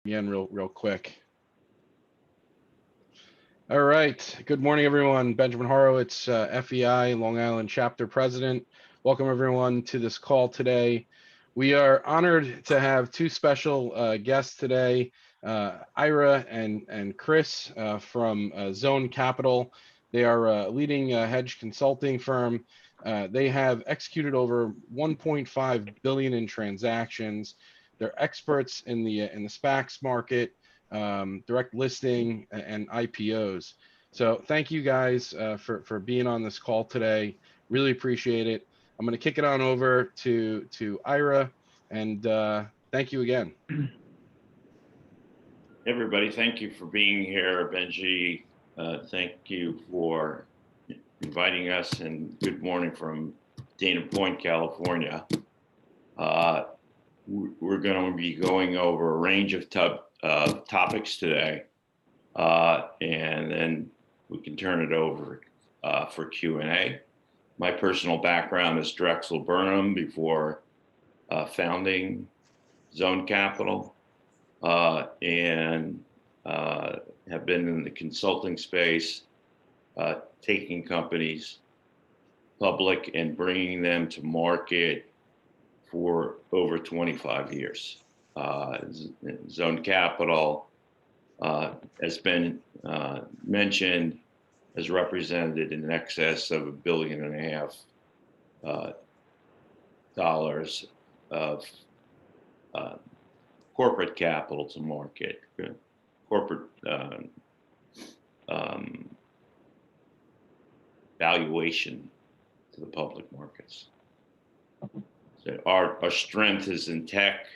Again, real quick. All right. Good morning, everyone. Benjamin Horowitz, FEI, Long Island Chapter President. Welcome, everyone, to this call today. We are honored to have two special guests today, Ira and Chris from Zone Capital. They are a leading hedge consulting firm. They have executed over 1.5 billion in transactions. They're experts in the SPACs market, direct listing, and IPOs. So thank you guys for being on this call today. Really appreciate it. I'm going to kick it on over to Ira, and thank you again. Everybody, thank you for being here. Benji, thank you for inviting us, and good morning from Dana Point, California. We're going to be going over a range of topics today, and then we can turn it over for Q&A. My personal background is Drexel Burnham before founding Zone Capital, and have been in the consulting space, taking companies public and bringing them to market for over 25 years. Zone Capital has been mentioned, has represented in excess of $1.5 billion of corporate capital to market, corporate valuation to the public markets. So our strength is in tech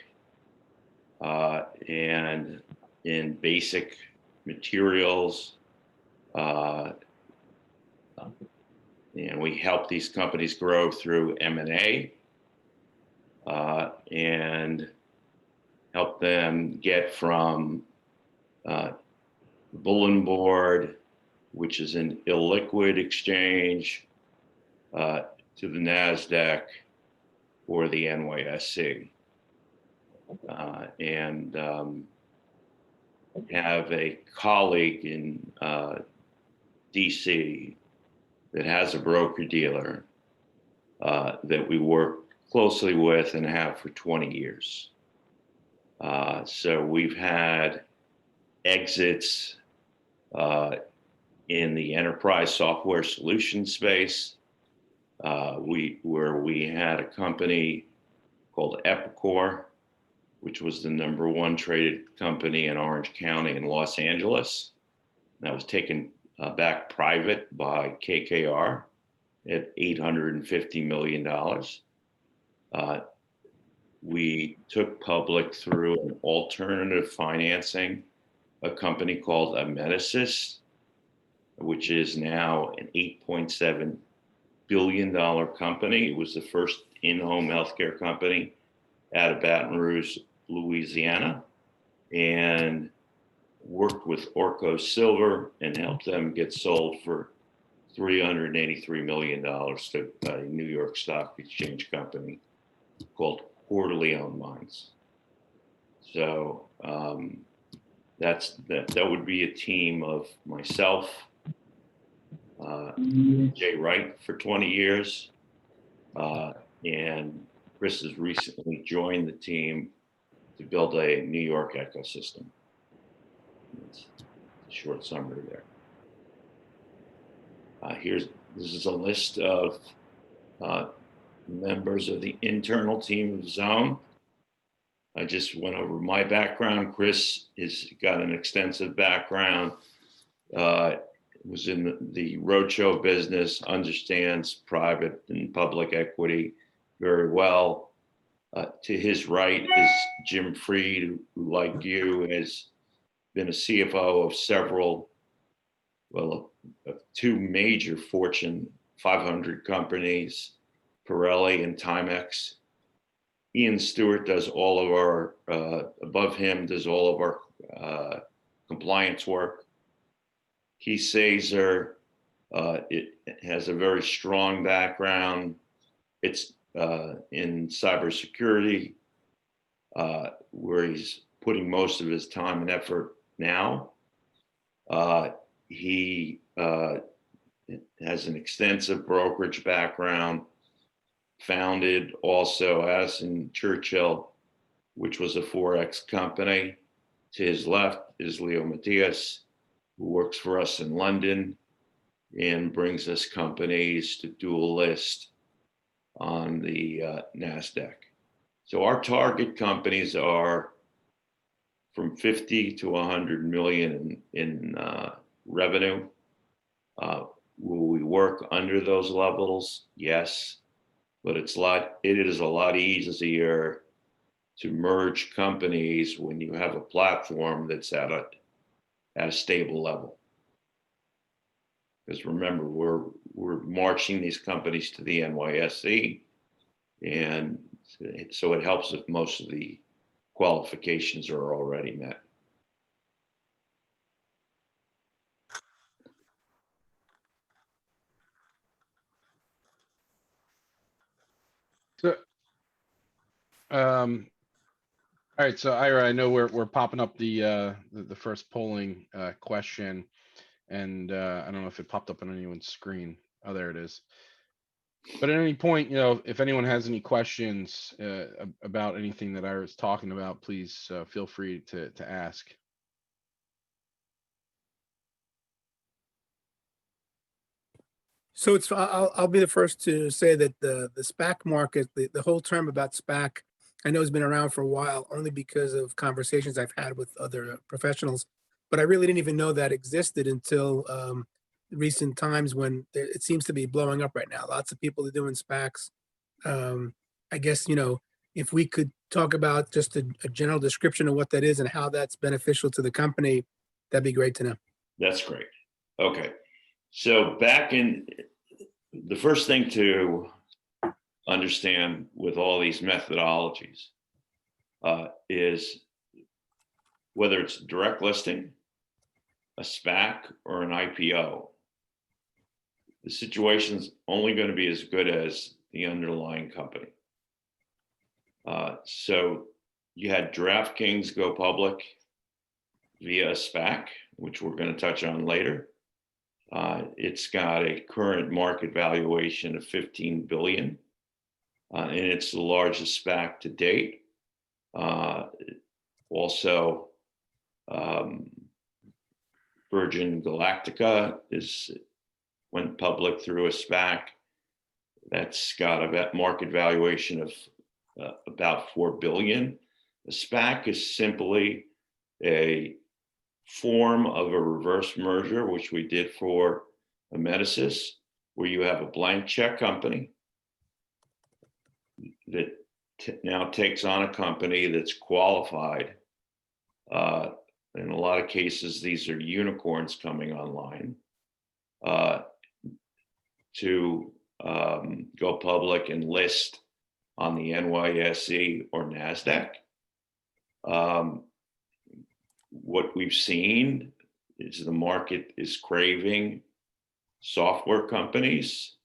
and in basic materials, and we help these companies grow through M&A and help them get from bulletin board, which is an illiquid exchange, to the NASDAQ or the NYSE, and have a colleague in DC that has a broker-dealer that we work closely with and have for 20 years. So we've had exits in the enterprise software solution space, where we had a company called Epicor, which was the #1 traded company in Orange County in Los Angeles. That was taken back private by KKR at $850 million. We took public through an alternative financing, a company called Amedisys, which is now an $8.7 billion company. It was the first in-home healthcare company out of Baton Rouge, Louisiana, and worked with Orco Silver and helped them get sold for $383 million to a New York Stock Exchange company called Quarterly Owned Mines. So that would be a team of myself, Jay Wright for 20 years, and Chris has recently joined the team to build a New York ecosystem. That's a short summary there. This is a list of members of the internal team of Zone. I just went over my background. Chris has got an extensive background, was in the roadshow business, understands private and public equity very well. To his right is Jim Freed, who, like you, has been a CFO of two major Fortune 500 companies, Pirelli and Timex. Ian Stewart does all of our, above him, does all of our compliance work. Keith Sazer it has a very strong background. It's in cybersecurity, where he's putting most of his time and effort now. He has an extensive brokerage background, founded also Addison Churchill, which was a Forex company. To his left is Leo Matias, who works for us in London and brings us companies to dual list on the NASDAQ. So our target companies are from 50 to 100 million in revenue. Will we work under those levels? Yes, but it is a lot easier to merge companies when you have a platform that's at a stable level. Because remember, we're marching these companies to the NYSE, and so it helps if most of the qualifications are already met. So, all right. So Ira, I know we're popping up the first polling question, and I don't know if it popped up on anyone's screen. Oh, there it is. But at any point, if anyone has any questions about anything that I was talking about, please feel free to ask. So I'll be the first to say that the SPAC market, the whole term about SPAC, I know has been around for a while, only because of conversations I've had with other professionals, but I really didn't even know that existed until recent times when it seems to be blowing up right now. Lots of people are doing SPACs. I guess, if we could talk about just a general description of what that is and how that's beneficial to the company, that'd be great to know. That's great. Okay. So the first thing to understand with all these methodologies is whether it's direct listing, a SPAC, or an IPO, the situation's only going to be as good as the underlying company. So you had DraftKings go public via a SPAC, which we're going to touch on later. It's got a current market valuation of 15 billion, and it's the largest SPAC to date. Also, Virgin Galactica went public through a SPAC. That's got a market valuation of about 4 billion. A SPAC is simply a form of a reverse merger, which we did for Amedisys, where you have a blank check company that now takes on a company that's qualified. In a lot of cases, these are unicorns coming online to go public and list on the NYSE or NASDAQ. What we've seen is the market is craving software companies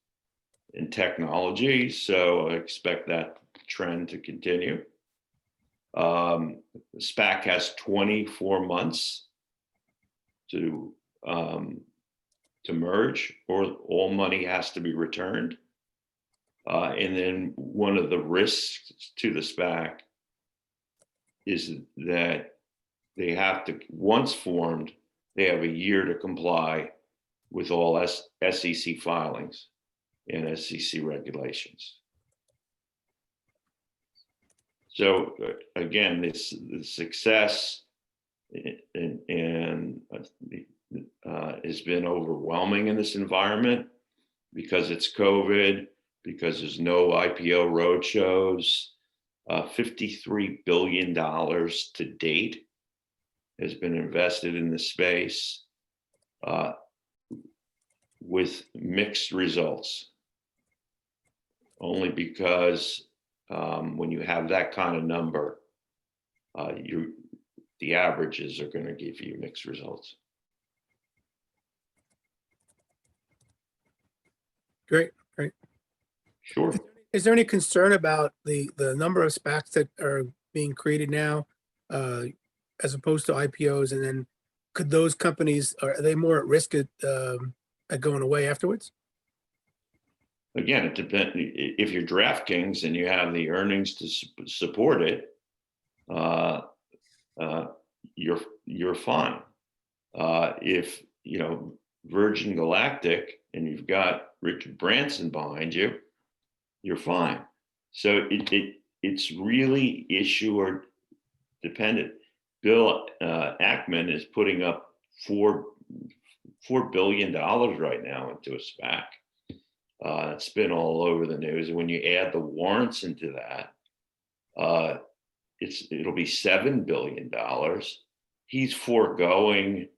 and technology, so I expect that trend to continue. SPAC has 24 months to merge, or all money has to be returned. And then one of the risks to the SPAC is that they have to, once formed, they have a year to comply with all SEC filings and SEC regulations. So again, the success has been overwhelming in this environment because it's COVID, because there's no IPO roadshows. $53 billion to date has been invested in the space with mixed results, only because when you have that kind of number, the averages are going to give you mixed results. Great. Sure. Is there any concern about the number of SPACs that are being created now? as opposed to IPOs? And then could those companies, are they more at risk at going away afterwards? Again, it depends. If you're DraftKings and you have the earnings to support it, uh, you're fine. If Virgin Galactic and you've got Richard Branson behind you, you're fine. So it's really issuer dependent. Bill Ackman is putting up $4 billion right now into a SPAC. It's been all over the news. And when you add the warrants into that, it'll be $7 billion. He's foregoing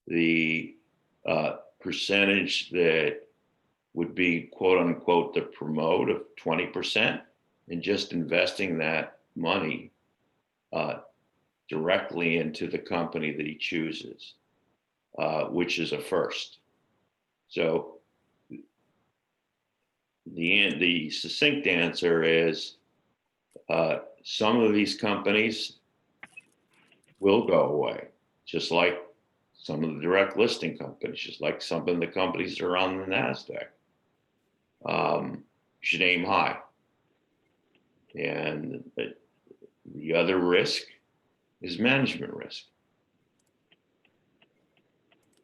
the percentage that would be quote unquote the promote of 20% and just investing that money directly into the company that he chooses, which is a first. So the succinct answer is some of these companies will go away, just like some of the direct listing companies, just like some of the companies that are on the NASDAQ. You should aim high. And the other risk is management risk.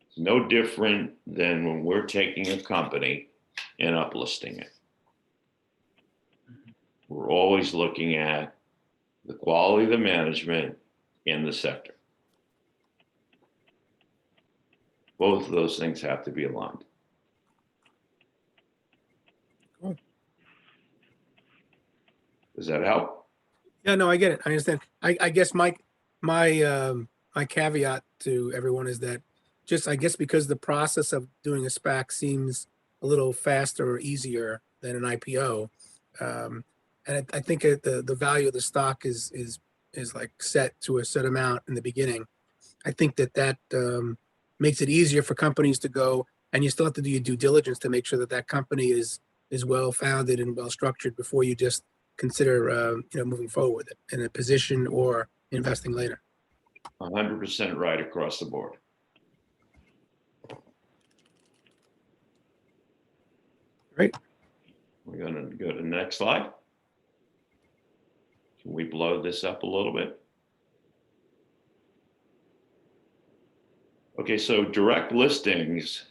It's no different than when we're taking a company and uplisting it. We're always looking at the quality of the management and the sector. Both of those things have to be aligned. Cool. Does that help? Yeah, no, I get it. I understand. I guess my caveat to everyone is that I guess because the process of doing a SPAC seems a little faster or easier than an IPO. And I think the value of the stock is like set to a set amount in the beginning. I think that makes it easier for companies to go, and you still have to do your due diligence to make sure that company is well founded and well structured before you just consider moving forward with it in a position or investing later. 100% right across the board. Great. We're going to go to the next slide. Can we blow this up a little bit? Okay, so direct listings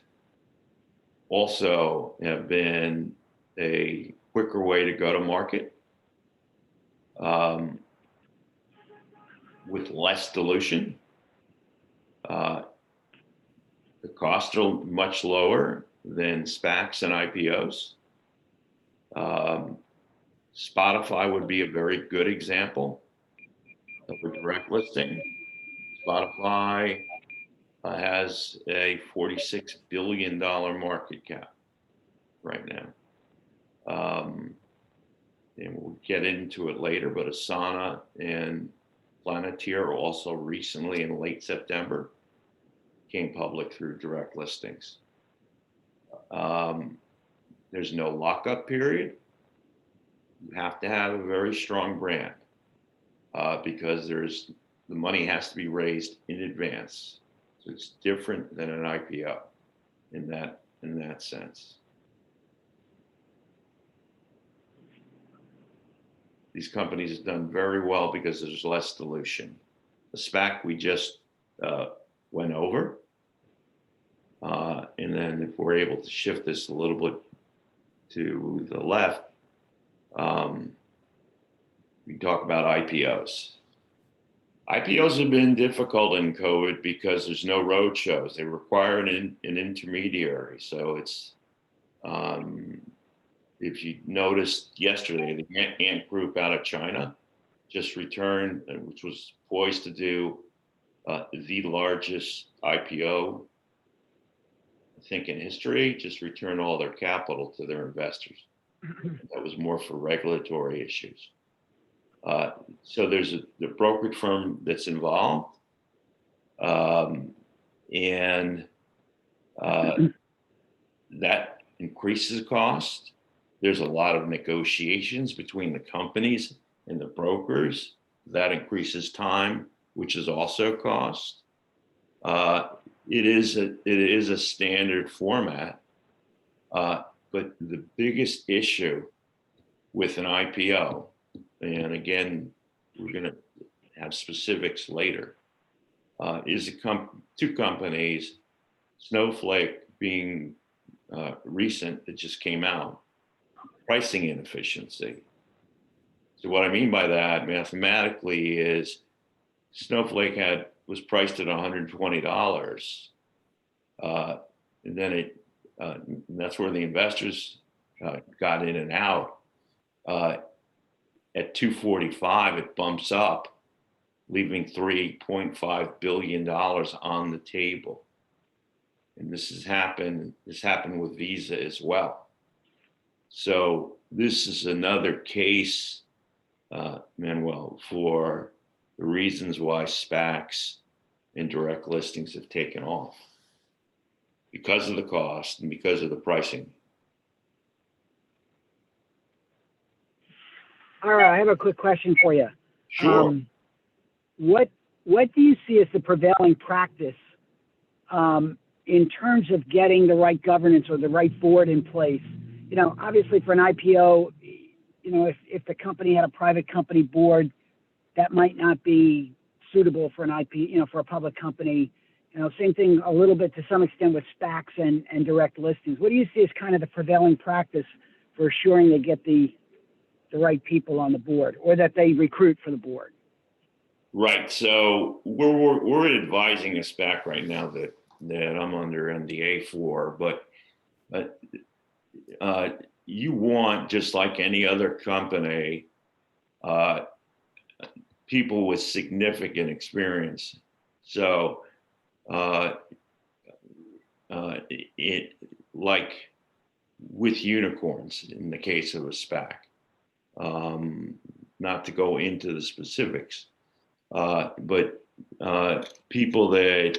also have been a quicker way to go to market with less dilution. The costs are much lower than SPACs and IPOs. Spotify would be a very good example of a direct listing. Spotify has a $46 billion market cap right now. And we'll get into it later, but Asana and Planeteer also recently in late September came public through direct listings. There's no lockup period. You have to have a very strong brand because the money has to be raised in advance. So it's different than an IPO in that sense. These companies have done very well because there's less dilution. The SPAC we just went over. And then if we're able to shift this a little bit to the left, we talk about IPOs. IPOs have been difficult in COVID because there's no road shows. They require an intermediary. So it's, if you noticed yesterday, the Ant Group out of China just returned, which was poised to do the largest IPO, I think, in history, just returned all their capital to their investors. That was more for regulatory issues. So there's the brokerage firm that's involved, and that increases cost. There's a lot of negotiations between the companies and the brokers. That increases time which is also cost. It is a standard format, but the biggest issue with an IPO, and again, we're going to have specifics later, is two companies, Snowflake being recent, that just came out, pricing inefficiency. So what I mean by that mathematically is Snowflake was priced at $120, and then and that's where the investors got in and out. At 245, it bumps up, leaving $3.5 billion on the table. And this happened with Visa as well. So this is another case, Manuel, for the reasons why SPACs and direct listings have taken off, because of the cost and because of the pricing. All right, I have a quick question for you. Sure. What do you see as the prevailing practice in terms of getting the right governance or the right board in place? You know, obviously for an IPO, you know, if the company had a private company board, that might not be suitable for an IP, you know, for a public company. You know, same thing a little bit to some extent with SPACs and direct listings. What do you see as kind of the prevailing practice for assuring they get the right people on the board, or that they recruit for the board? Right. So we're advising a SPAC right now that I'm under NDA for, but you want, just like any other company, people with significant experience. So it, like with unicorns in the case of a SPAC, not to go into the specifics, but people that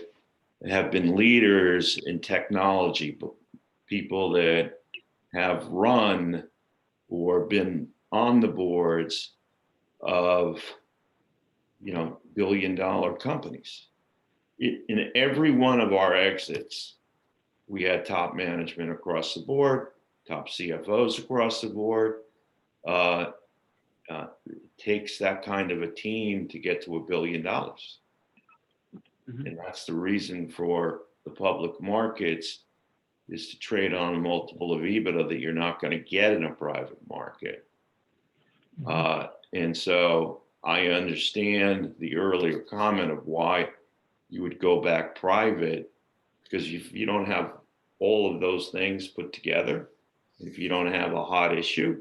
have been leaders in technology, people that have run or been on the boards of, you know, billion-dollar companies. In every one of our exits, we had top management across the board, top CFOs across the board. It takes that kind of a team to get to $1 billion. Mm-hmm. And that's the reason for the public markets, is to trade on a multiple of EBITDA that you're not going to get in a private market. Mm-hmm. And so I understand the earlier comment of why you would go back private, because if you don't have all of those things put together, if you don't have a hot issue,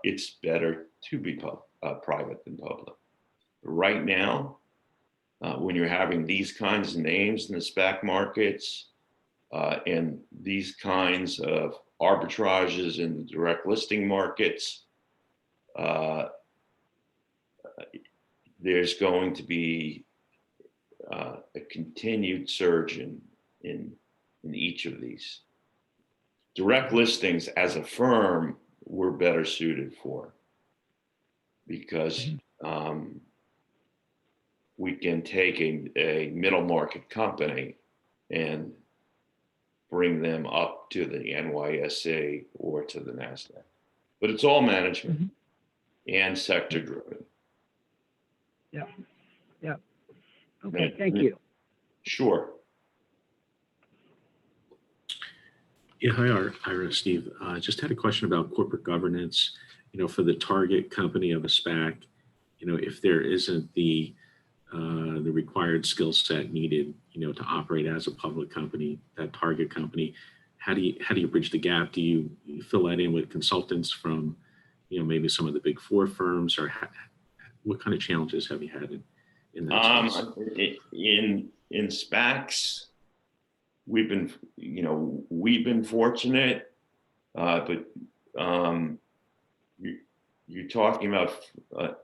it's better to be private than public. Right now, when you're having these kinds of names in the SPAC markets and these kinds of arbitrages in the direct listing markets, there's going to be a continued surge in each of these. Direct listings as a firm we're better suited for, because we can take a middle market company and bring them up to the NYSE or to the NASDAQ. But it's all management and sector driven. Yeah. Yeah. Okay, thank you. Sure. Yeah, hi, Ira, Steve. Just had a question about corporate governance. You know, for the target company of a SPAC, you know, if there isn't the required skill set needed, you know, to operate as a public company, that target company, how do you bridge the gap? Do you fill that in with consultants from, you know, maybe some of the big four firms, or what kind of challenges have you had in that space? In SPACs, we've been fortunate, but you're talking about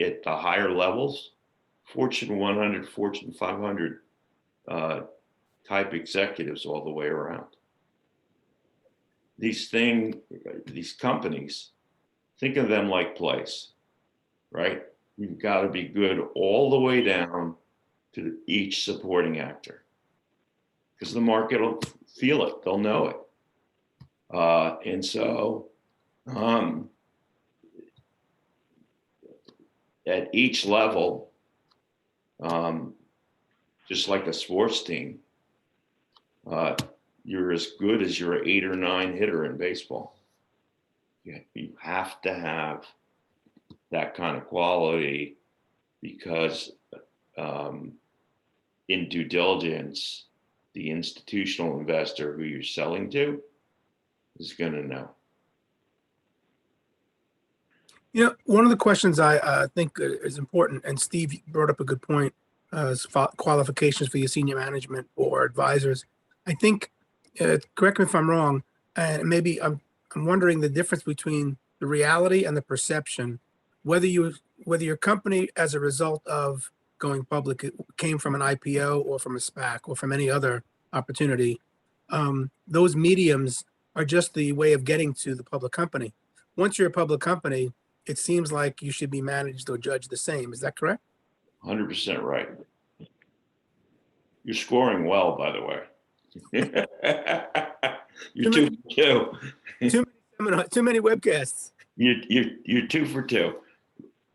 at the higher levels, Fortune 100, Fortune 500 type executives all the way around. These companies, think of them like plays, right? We've got to be good all the way down to each supporting actor, because the market will feel it, they'll know it. And so at each level, just like a sports team, you're as good as your 8 or 9 hitter in baseball. You have to have that kind of quality, because in due diligence, the institutional investor who you're selling to is going to know. You know, one of the questions I think is important, and Steve brought up a good point, is qualifications for your senior management or advisors. I think, correct me if I'm wrong, and maybe I'm wondering the difference between the reality and the perception, whether your company, as a result of going public, it came from an IPO or from a SPAC or from any other opportunity. Those mediums are just the way of getting to the public company. Once you're a public company, it seems like you should be managed or judged the same. Is that correct? 100% right. You're scoring well, by the way. You're two for two. Too many webcasts. You're 2 for 2.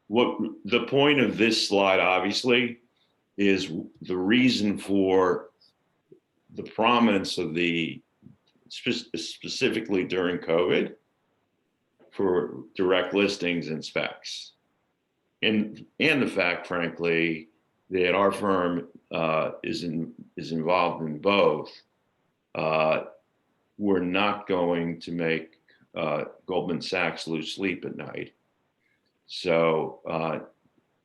What the point of this slide, obviously, is the reason for the prominence of the, specifically during COVID, for direct listings and specs, and the fact, frankly, that our firm is involved in both. We're not going to make Goldman Sachs lose sleep at night. So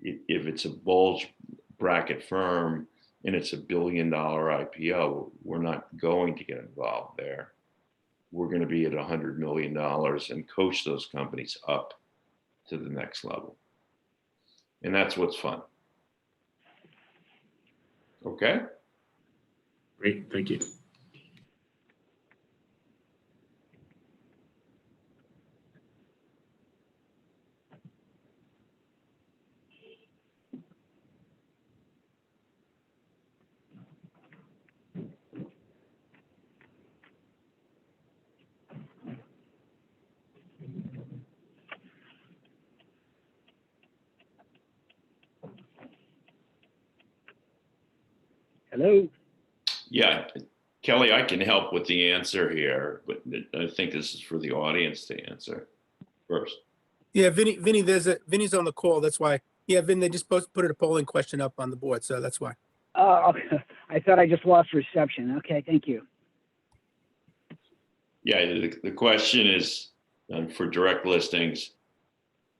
if it's a bulge bracket firm and it's $1 billion IPO, we're not going to get involved there. We're going to be at $100 million and coach those companies up to the next level. And that's what's fun. Okay? Great, thank you. Hello? Yeah, Kelly, I can help with the answer here, but I think this is for the audience to answer first. Yeah, Vinny, Vinny's on the call. That's why. Yeah, Vin, they just put a polling question up on the board, so that's why. Oh, I thought I just lost reception. Okay, thank you. Yeah, the question is for direct listings,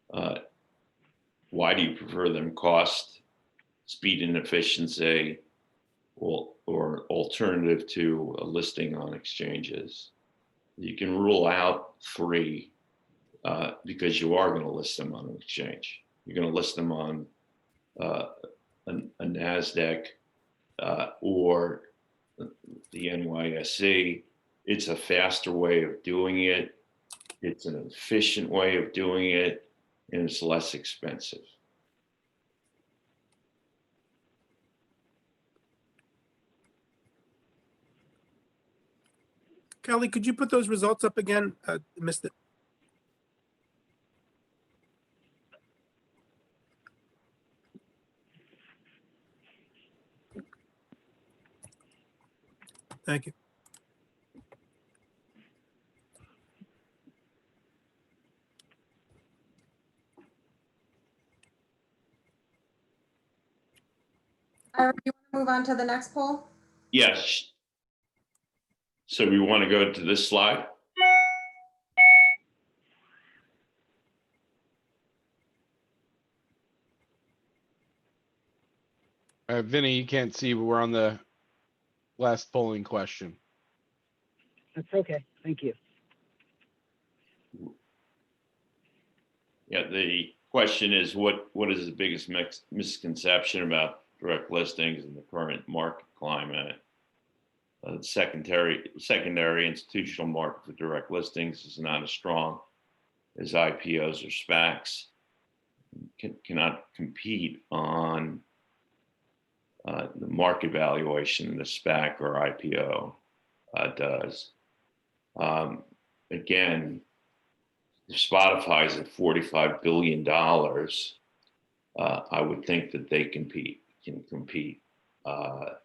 why do you prefer them? Cost, speed and efficiency, or alternative to a listing on exchanges? You can rule out 3 because you are going to list them on an exchange. You're going to list them on a NASDAQ or the NYSE. It's a faster way of doing it. It's an efficient way of doing it, and it's less expensive. Kelly, could you put those results up again? Missed it. Thank you. Ira, you want to move on to the next poll? Yes. So we want to go to this slide. Vinny, you can't see, but we're on the last polling question. That's okay. Thank you. Yeah, the question is, what is the biggest misconception about direct listings in the current market climate? The secondary institutional market for direct listings is not as strong as IPOs or SPACs. cannot compete on the market valuation the SPAC or IPO does. Again, if Spotify's at $45 billion, I would think that they can compete. The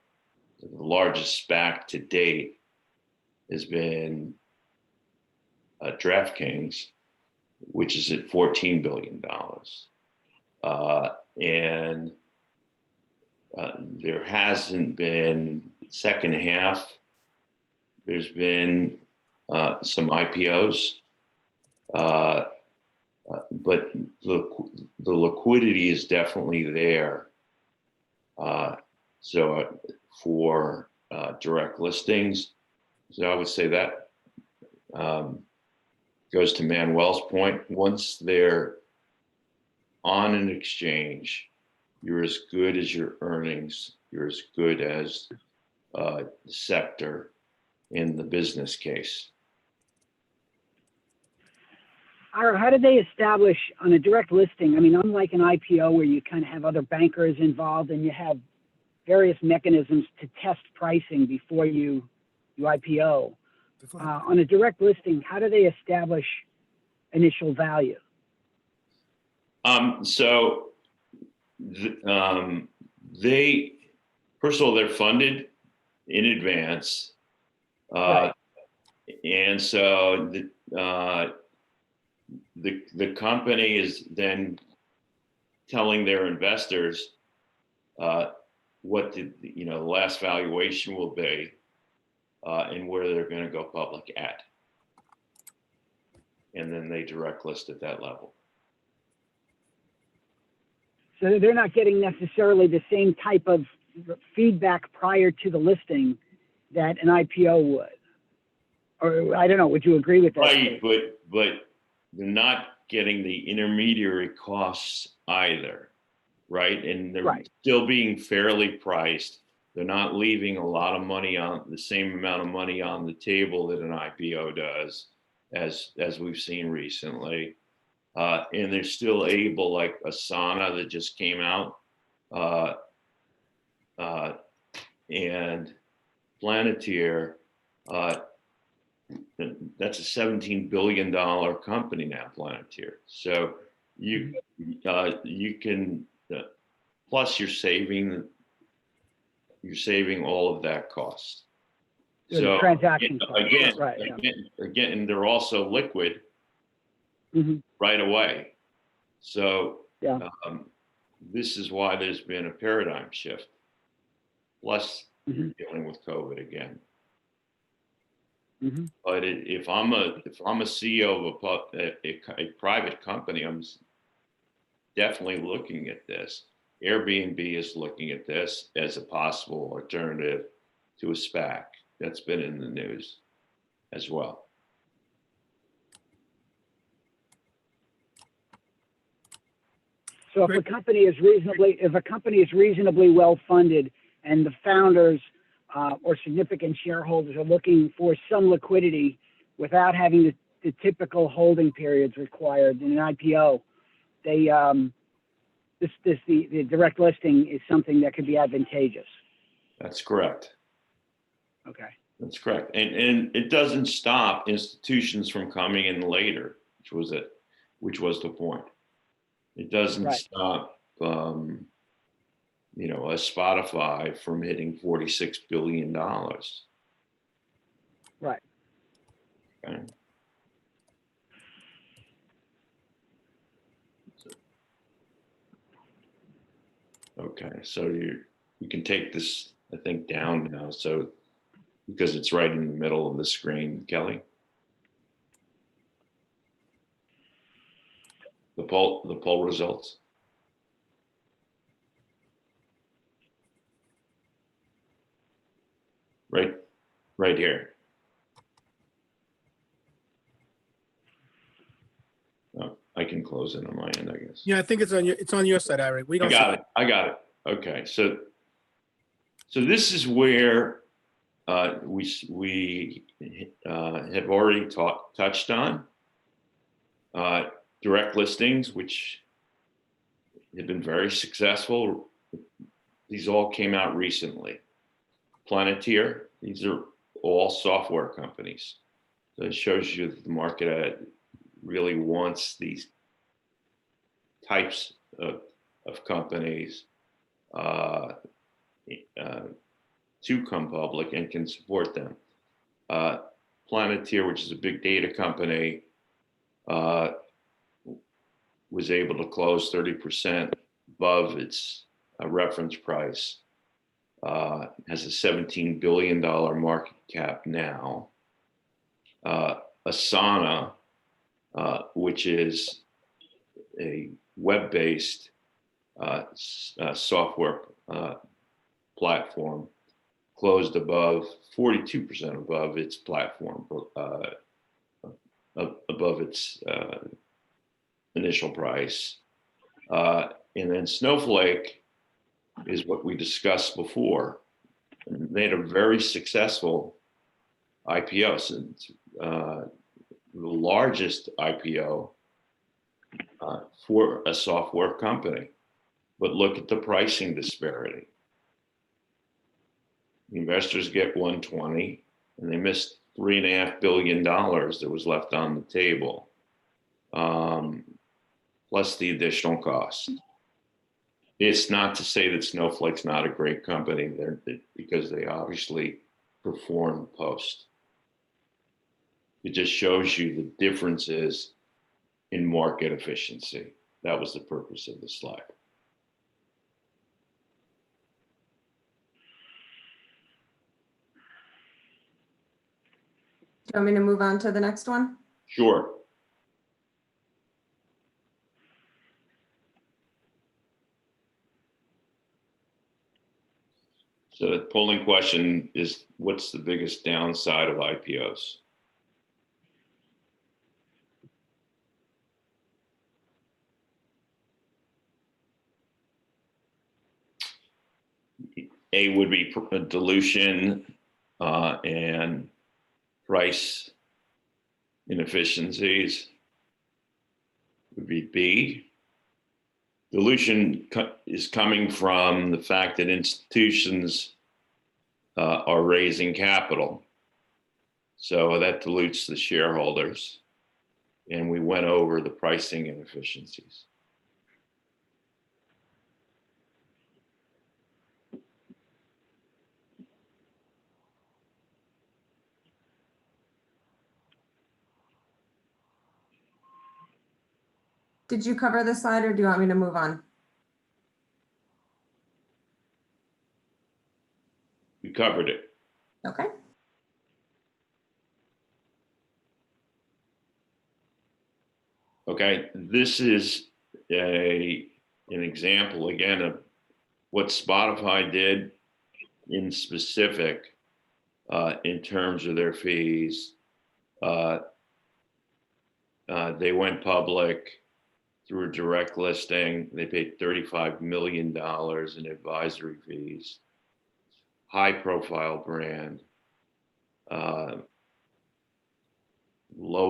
largest SPAC to date has been DraftKings, which is at $14 billion. And there hasn't been second half. There's been some IPOs, but the liquidity is definitely there. So for direct listings, so I would say that goes to Manuel's point. Once they're on an exchange, you're as good as your earnings. You're as good as the sector in the business case. Ira, how do they establish on a direct listing? I mean, unlike an IPO where you kind of have other bankers involved and you have various mechanisms to test pricing before you IPO. On a direct listing, how do they establish initial value? So they, first of all, they're funded in advance. Right. And so the company is then telling their investors what the last valuation will be and where they're going to go public at. And then they direct list at that level. So they're not getting necessarily the same type of feedback prior to the listing that an IPO would. Or I don't know, would you agree with that? Right, but they're not getting the intermediary costs either, right? And they're still being fairly priced. They're not leaving a lot of money on the same amount of money on the table that an IPO does, as we've seen recently. And they're still able, like Asana that just came out, and Planeteer, that's a $17 billion company now, Planeteer. So you can, plus you're saving all of that cost. So transaction again, they're also liquid right away. So this is why there's been a paradigm shift. Plus, you're dealing with COVID again. But if I'm a CEO of a private company, I'm definitely looking at this. Airbnb is looking at this as a possible alternative to a SPAC. That's been in the news as well. So if a company is reasonably well funded and the founders or significant shareholders are looking for some liquidity without having the typical holding periods required in an IPO, the direct listing is something that could be advantageous. That's correct. Okay. That's correct. And it doesn't stop institutions from coming in later, which was the point. It doesn't stop a Spotify from hitting $46 billion. Right. Okay. Okay, so you can take this, I think, down now. So because it's right in the middle of the screen, Kelly. The poll results. Right here. Oh, I can close it on my end, I guess. Yeah, I think it's on your side, Eric. We don't. I got it. Okay, so this is where we have already touched on direct listings, which They've been very successful. These all came out recently. Planeteer, these are all software companies. So it shows you that the market really wants these types of companies to come public and can support them. Planeteer, which is a big data company, was able to close 30% above its reference price. Has a $17 billion market cap now. Asana, which is a web-based software platform, closed above 42% above its platform, above its initial price. And then Snowflake is what we discussed before. They had a very successful IPO, since the largest IPO for a software company. But look at the pricing disparity. The investors get 120, and they missed $3.5 billion that was left on the table, plus the additional cost. It's not to say that Snowflake's not a great company, because they obviously perform post. It just shows you the differences in market efficiency. That was the purpose of the slide. Do you want me to move on to the next one? Sure. So the polling question is, what's the biggest downside of IPOs? A would be dilution and price inefficiencies. Would be B. Dilution is coming from the fact that institutions are raising capital. So that dilutes the shareholders. And we went over the pricing inefficiencies. Did you cover this slide, or do you want me to move on? We covered it. Okay. Okay, this is an example again of what Spotify did in specific in terms of their fees. They went public through a direct listing. They paid $35 million in advisory fees. High profile brand. Low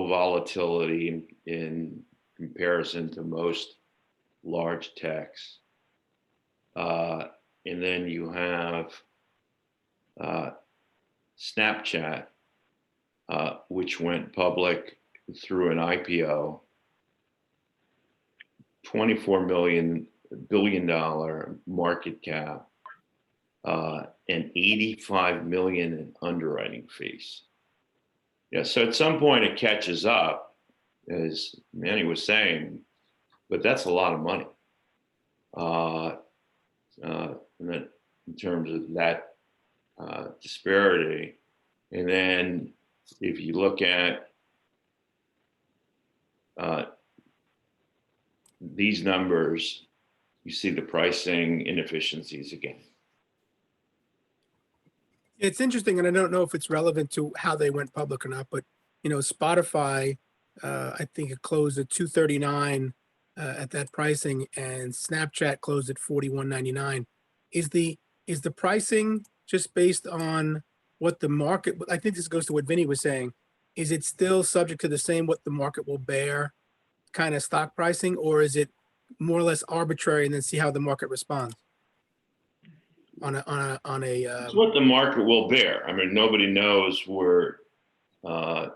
volatility in comparison to most large techs. And then you have Snapchat, which went public through an IPO, $24 billion market cap, and $85 million in underwriting fees. Yeah, so at some point it catches up, as Manny was saying, but that's a lot of money. In terms of that disparity. And then if you look at these numbers, you see the pricing inefficiencies again. It's interesting, and I don't know if it's relevant to how they went public or not, but Spotify, I think it closed at $239 at that pricing, and Snapchat closed at $41.99. Is the pricing just based on what the market? I think this goes to what Vinny was saying. Is it still subject to the same what the market will bear kind of stock pricing, or is it more or less arbitrary and then see how the market responds on a It's what the market will bear. I mean, nobody knows uh,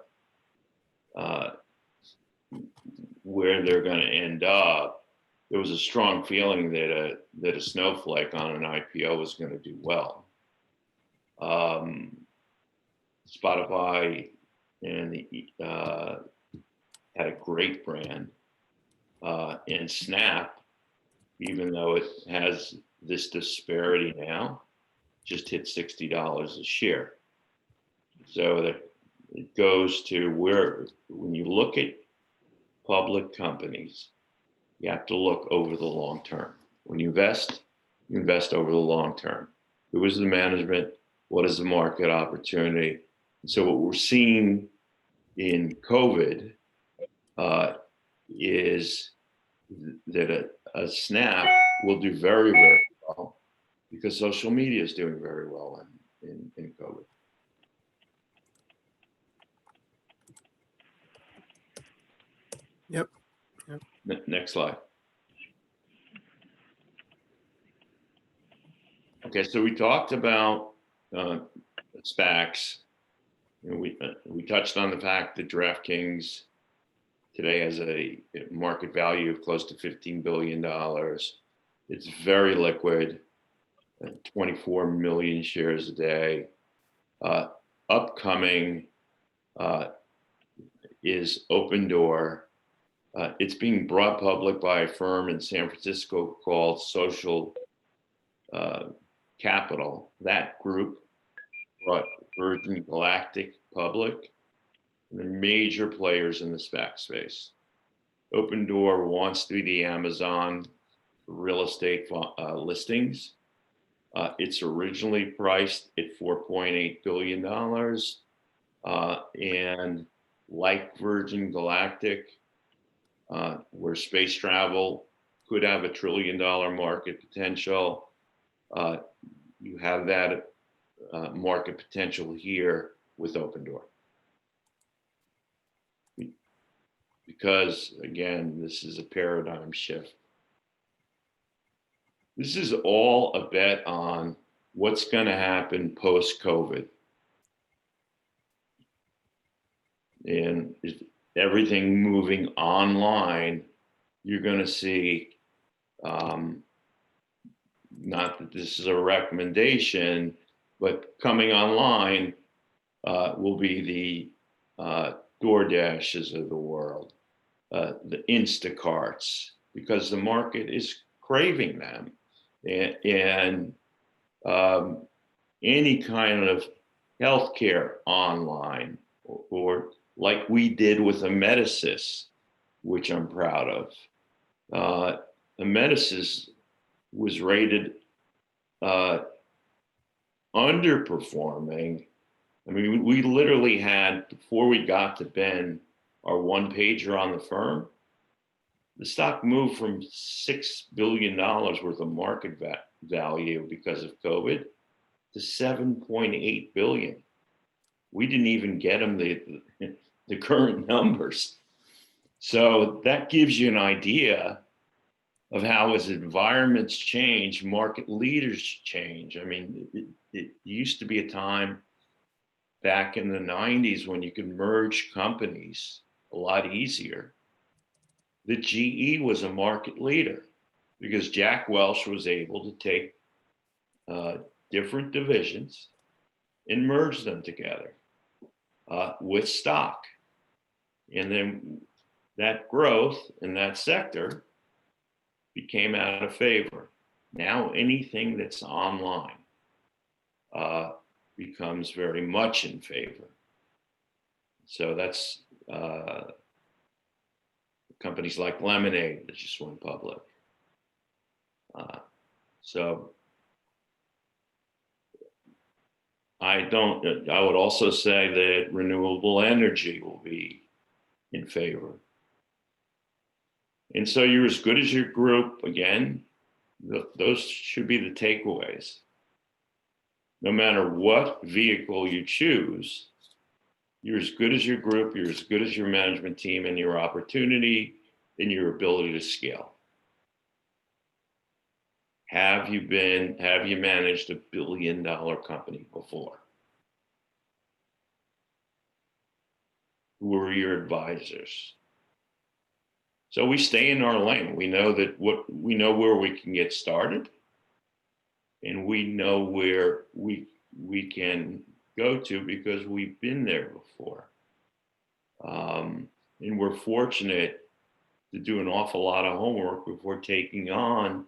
where they're going to end up. There was a strong feeling that a snowflake on an IPO was going to do well. Spotify and had a great brand, and Snap, even though it has this disparity now, just hit $60 a share. So that it goes to where, when you look at public companies, you have to look over the long term. When you invest over the long term. Who is the management? What is the market opportunity? And so what we're seeing in COVID is that a Snap will do very, very well because social media is doing very well in COVID. Yep. Next slide. Okay, so we talked about SPACs. You know, we touched on the fact that DraftKings today has a market value of close to $15 billion. It's very liquid, 24 million shares a day. Upcoming is Open Door. It's being brought public by a firm in San Francisco called Social Capital. That group brought Virgin Galactic public, and the major players in the SPAC space. Open Door wants to be the Amazon for real estate listings. It's originally priced at $4.8 billion. And like Virgin Galactic, where space travel could have $1 trillion market potential, you have that market potential here with Open Door. Because again, this is a paradigm shift. This is all a bet on what's going to happen post-COVID. And everything moving online, you're going to see, not that this is a recommendation, but coming online will be the DoorDashes of the world, the Instacarts, because the market is craving them. And any kind of healthcare online, or like we did with Amedisys, which I'm proud of. Amedisys was rated underperforming. I mean, we literally had, before we got to Ben, our one pager on the firm, the stock moved from $6 billion worth of market value because of COVID to $7.8 billion. We didn't even get them the current numbers. So that gives you an idea of how, as environments change, market leaders change. I mean, it used to be a time back in the 90s when you could merge companies a lot easier. The GE was a market leader because Jack Welch was able to take different divisions and merge them together with stock. And then that growth in that sector became out of favor. Now anything that's online becomes very much in favor. So that's companies like Lemonade that just went public. So I would also say that renewable energy will be in favor. And so you're as good as your group. Again, those should be the takeaways. No matter what vehicle you choose, you're as good as your group, you're as good as your management team and your opportunity and your ability to scale. have you managed $1 billion company before? Who are your advisors? So we stay in our lane. We know where we can get started, and we know where we can go to because we've been there before. And we're fortunate to do an awful lot of homework before taking on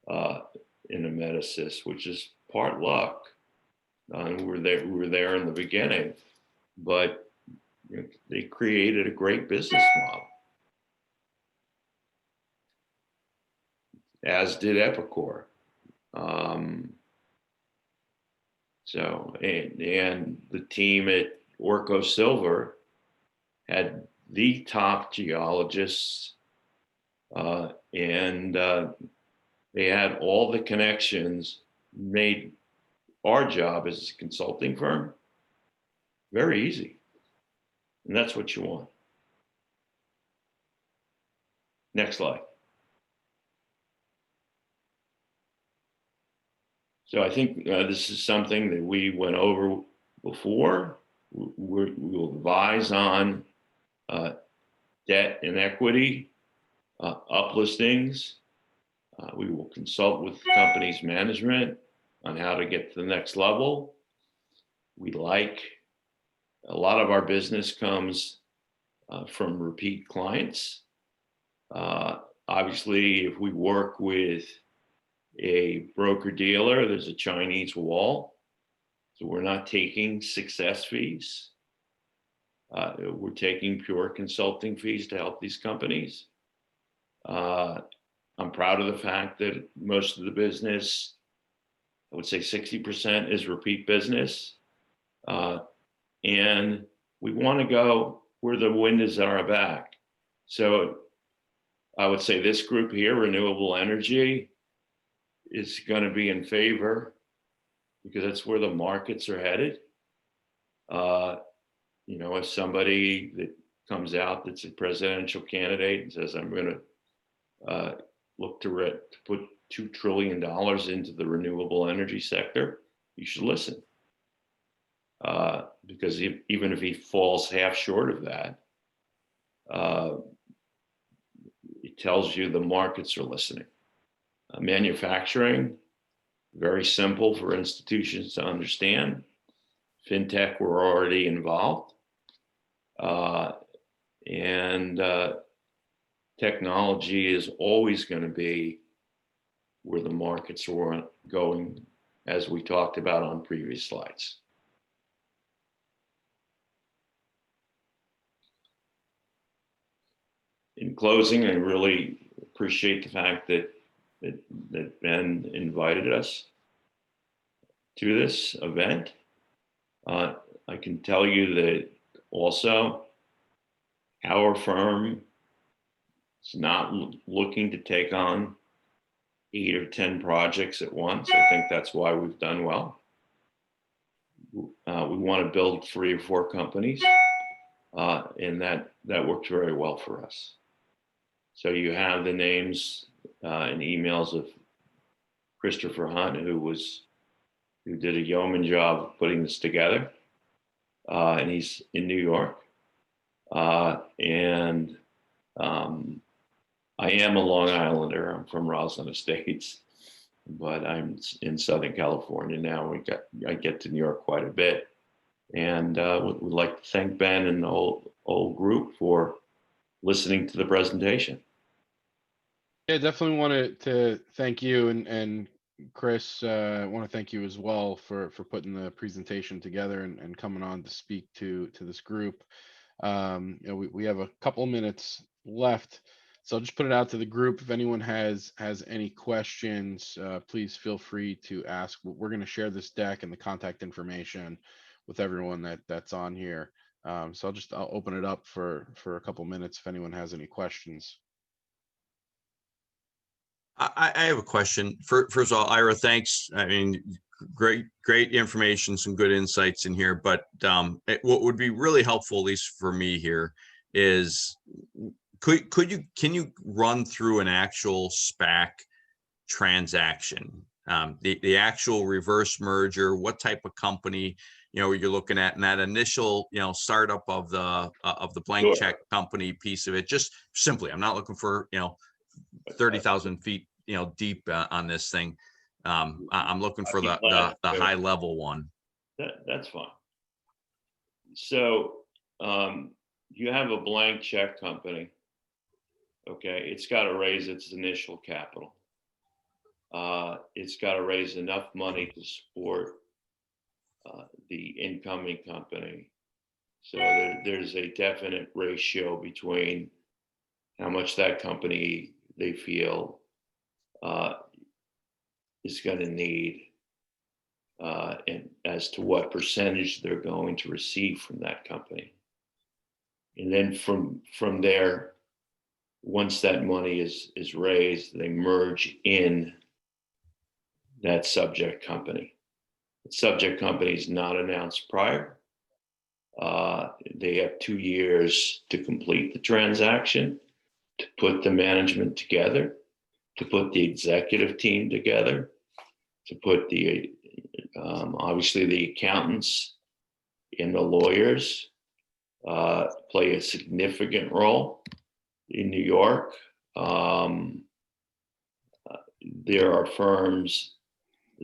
an Amedesis, which is part luck. We were there in the beginning, but they created a great business model, as did Epicor. And the team at Orco Silver had the top geologists, and they had all the connections, made our job as a consulting firm very easy. And that's what you want. Next slide. So I think this is something that we went over before. We'll advise on debt and equity, uplistings. We will consult with the company's management on how to get to the next level. A lot of our business comes from repeat clients. Obviously, if we work with a broker dealer, there's a Chinese wall. So we're not taking success fees. We're taking pure consulting fees to help these companies. I'm proud of the fact that most of the business, I would say 60% is repeat business. And we want to go where the wind is at our back. So I would say this group here, renewable energy, is going to be in favor because that's where the markets are headed. If somebody that comes out that's a presidential candidate and says, I'm going to look to put $2 trillion into the renewable energy sector, you should listen. Because even if he falls half short of that, it tells you the markets are listening. Manufacturing, very simple for institutions to understand. FinTech, we're already involved. And technology is always going to be where the markets are going, as we talked about on previous slides. In closing, I really appreciate the fact that Ben invited us to this event. I can tell you that also our firm is not looking to take on 8 or 10 projects at once. I think that's why we've done well. We want to build 3 or 4 companies, and that works very well for us. So you have the names and emails of Christopher Hunt, who did a yeoman job putting this together, and he's in New York. And I am a Long Islander. I'm from Roslyn Estates, but I'm in Southern California now. I get to New York quite a bit, and would like to thank Ben and the whole group for listening to the presentation. Yeah, definitely wanted to thank you, and Chris, I want to thank you as well for putting the presentation together and coming on to speak to this group. We have a couple minutes left, so I'll just put it out to the group. If anyone has any questions, please feel free to ask. We're going to share this deck and the contact information with everyone that's on here. So I'll open it up for a couple minutes if anyone has any questions. I have a question. First of all, Ira, thanks. I mean, great information, some good insights in here. But what would be really helpful, at least for me here, is can you run through an actual SPAC transaction? The actual reverse merger, what type of company, you're looking at, and that initial, startup of the blank Sure. check company piece of it. Just simply, I'm not looking for, 30,000 feet, deep on this thing. I'm looking for the high level one. That's fine. So you have a blank check company. Okay, it's got to raise its initial capital. It's got to raise enough money to support the incoming company. So there's a definite ratio between how much that company they feel is going to need and as to what percentage they're going to receive from that company. And then from there, once that money is raised, they merge in that subject company. The subject company is not announced prior. They have 2 years to complete the transaction, to put the management together, to put the executive team together, to put the obviously the accountants and the lawyers play a significant role in New York. There are firms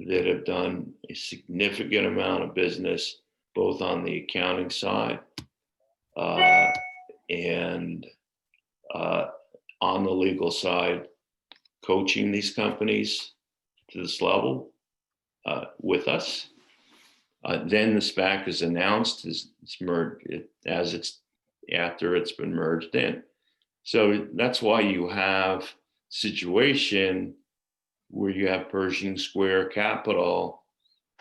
that have done a significant amount of business, both on the accounting side and on the legal side, coaching these companies to this level with us. Then the SPAC is announced, it's merged after it's been merged in. So that's why you have a situation where you have Pershing Square Capital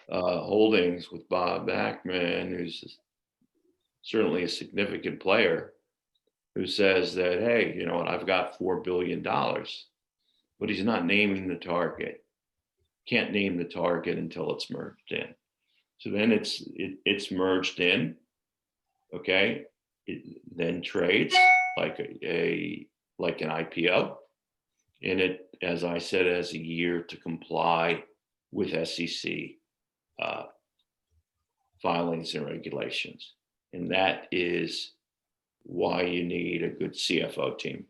Holdings with Bob Ackman, who's certainly a significant player, who says that, hey, you know what, I've got $4 billion, but he's not naming the target. Can't name the target until it's merged in. So then it's merged in, okay? It then trades like like an IPO, and it, as I said, has a year to comply with SEC filings and regulations, and that is why you need a good CFO team.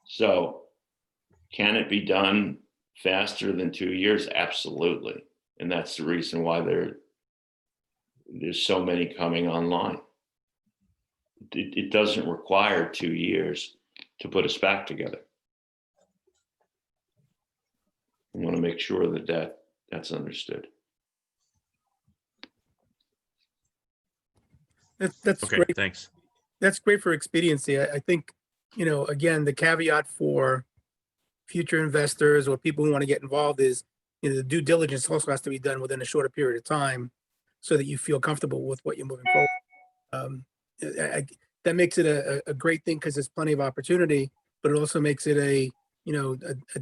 So, can it be done faster than 2 years? Absolutely, and that's the reason why there's so many coming online. It doesn't require 2 years to put a SPAC together. I want to make sure that that's understood. That's Okay, great. thanks. That's great for expediency. I think, again, the caveat for future investors or people who want to get involved is, the due diligence also has to be done within a shorter period of time so that you feel comfortable with what you're moving forward. That makes it a great thing because there's plenty of opportunity, but it also makes it a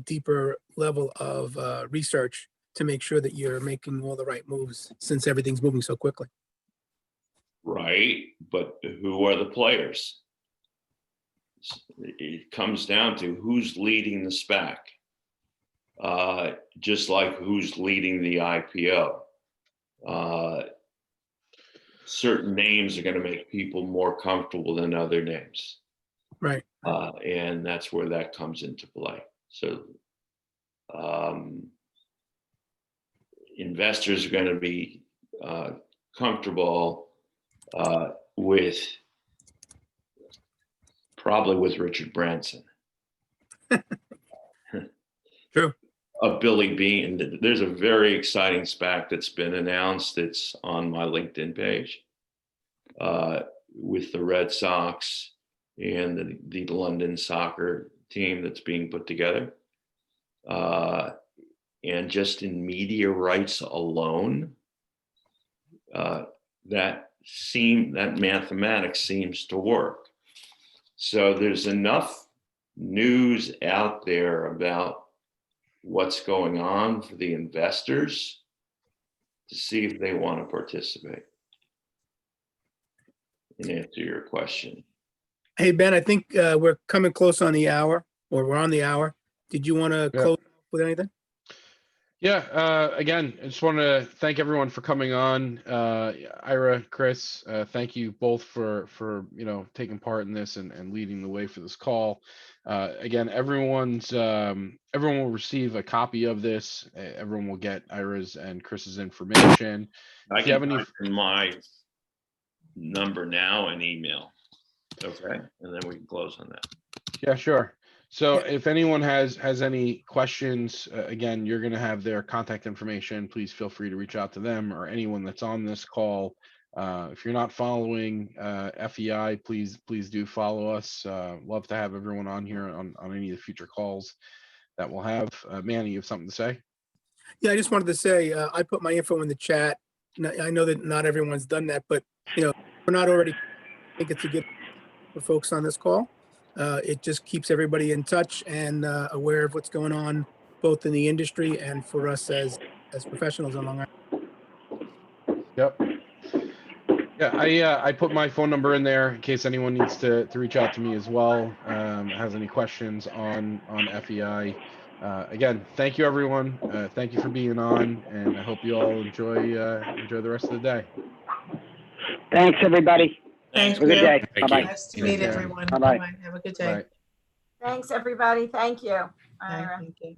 deeper level of research to make sure that you're making all the right moves since everything's moving so quickly. Right, but who are the players? It comes down to who's leading the SPAC, just like who's leading the IPO. Certain names are going to make people more comfortable than other names. Right. And that's where that comes into play. So investors are going to be comfortable probably with Richard Branson. True. Billy Beane. There's a very exciting SPAC that's been announced. It's on my LinkedIn page with the Red Sox and the London soccer team that's being put together. And just in media rights alone, that mathematics seems to work. So there's enough news out there about what's going on for the investors to see if they want to participate and answer your question. Hey, Ben, I think we're coming close on the hour. or we're on the hour. Did you want to Yeah. close with anything? Yeah, again, I just want to thank everyone for coming on. Ira, Chris, thank you both for taking part in this and leading the way for this call. Again, everyone will receive a copy of this. Everyone will get Ira's and Chris's information. I If you have can any, type in my number now and email. Okay, and then we can close on that. yeah, sure. So Yeah. if anyone has any questions, again, you're going to have their contact information. Please feel free to reach out to them or anyone that's on this call. If you're not following FEI, please do follow us. Love to have everyone on here on any of the future calls that we'll have. Manny, you have something to say? Yeah, I just wanted to say, I put my info in the chat. I know that not everyone's done that, but we're not already, I think it's a good for folks on this call. It just keeps everybody in touch and aware of what's going on, both in the industry and for us as professionals on Long Island. Yep. Yeah, I put my phone number in there in case anyone needs to reach out to me as well. Has any questions on FEI. Again, thank you everyone. Thank you for being on, and I hope you all enjoy the rest of the day. Thanks, everybody. Thank Have a good you. day. Thank Bye-bye. you. Nice to Take meet care. everyone. Bye-bye. Bye-bye. Have a good Bye. day. Thanks, everybody. Thank you. Bye. Ira. Thank you.